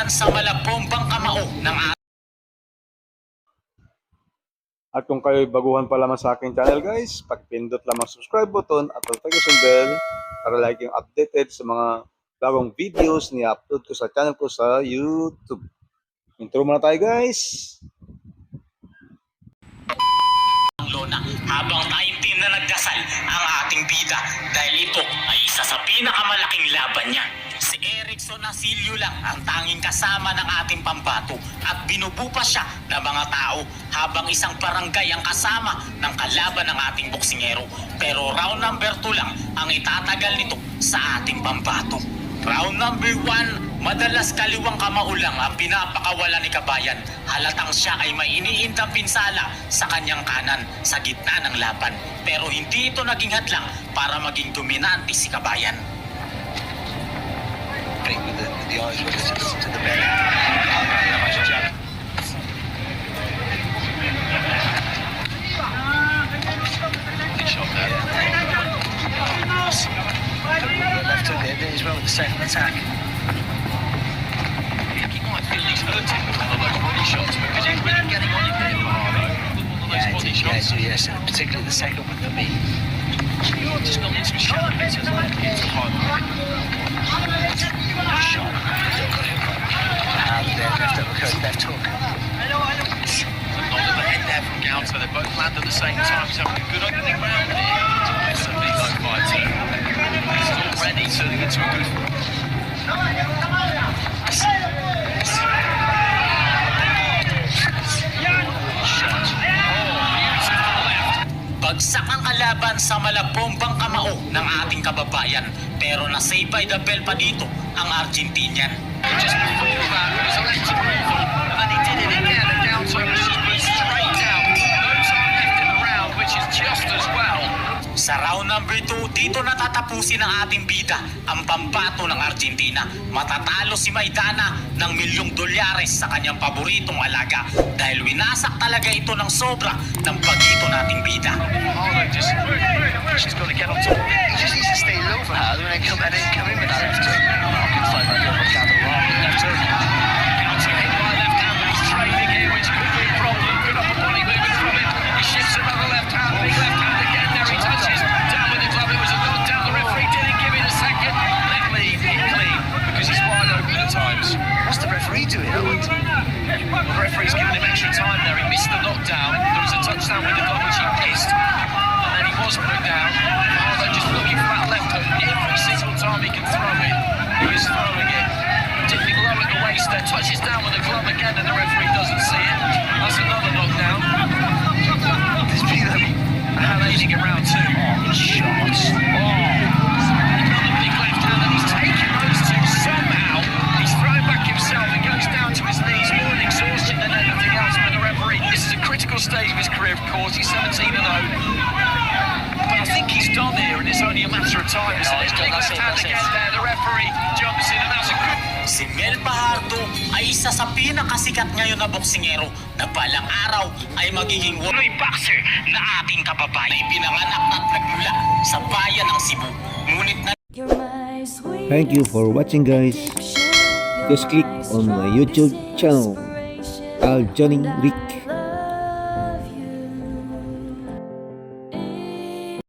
kalaban sa malabombang kamao ng At kung kayo baguhan pa lamang sa aking channel guys, pag-pindot lamang subscribe button at notification bell para laging updated sa mga bagong videos ni upload ko sa channel ko sa YouTube. Intro muna tayo guys. Lona habang time team na nagdasal ang ating bida dahil ito ay isa sa pinakamalaking laban niya. Si Erickson Asilio lang ang tanging kasama ng ating pambato at binubupa siya ng mga tao habang isang barangay ang kasama ng kalaban ng ating boksingero. Pero round number 2 lang ang itatagal nito sa ating pambato. Round number 1, madalas kaliwang kamao lang ang pinapakawala ni Kabayan. Halatang siya ay may iniindang pinsala sa kanyang kanan sa gitna ng laban. Pero hindi ito naging hadlang para maging dominante si Kabayan. With the eyes to the belly. Shot there. Left hook there, did as well with the second attack. I think he might feel he's hurting with one of those body shots because he's really getting on him there, Bernardo. With one of those body shots. Yes, and particularly the second one for me. Just got into a shallow bit as well. It's a high line. Shot. And left uppercut, left hook. Not at the head there from Gauta. They both land at the same time. He's having a good opening round here. It's a big low fighter. He's already turning into a good shot. Bagsak ang kalaban sa malabombang kamao ng ating kababayan pero na-save by the bell pa dito ang Argentinian. Just before that, it was a left to Brutal, and then he did it again, and Gauta was straight down. No time left in the round, which is just as well. Sa round number 2, dito natatapusin ang ating bida, ang pambato ng Argentina. Matatalo si Maidana ng $1,000,000 sa kanyang paboritong alaga dahil winasak talaga ito ng sobra ng pagito nating bida. She's got to get on top. He just needs to stay low for her, and then come in with that left hook. Good fight right there, Ricardo Wrong, left hook. Gauta hit by left hand, but he's trading here, which could be a problem. Good upper body movement from him. He shifts another left hand, big left hand again. There he touches. Down with the glove. It was a knockdown. The referee didn't give it a second. Clean, Because he's wide open at times. what's the referee doing? The referee's given him extra time there. He missed the knockdown. There was a touchdown with the glove, which he missed. And then he was put down. Arlo just looking for that left hook. Every single time he can throw it, he is throwing it. Dipping low at the waist there. Touches down with the glove again, and the referee doesn't see it. That's another knockdown. There's been How they get round 2. shots. Another big left hand, and he's taken those two somehow. He's thrown back himself and goes down to his knees, more in exhaustion than anything else. But the referee, this is a critical stage of his career, of course. He's 17-0. But I think he's done here, and it's only a matter of time. Isn't it? Big left hand again there. The referee jumps in, and that's a good. Si Mel Fajardo ay isa sa pinakasikat ngayon na boksingero na balang araw ay magiging Pinoy boxer na ating kababayan. Ipinanganak at nagmula sa bayan ng Cebu. Ngunit na Thank you for watching guys. Just click on my YouTube channel, Al Johnny Rick.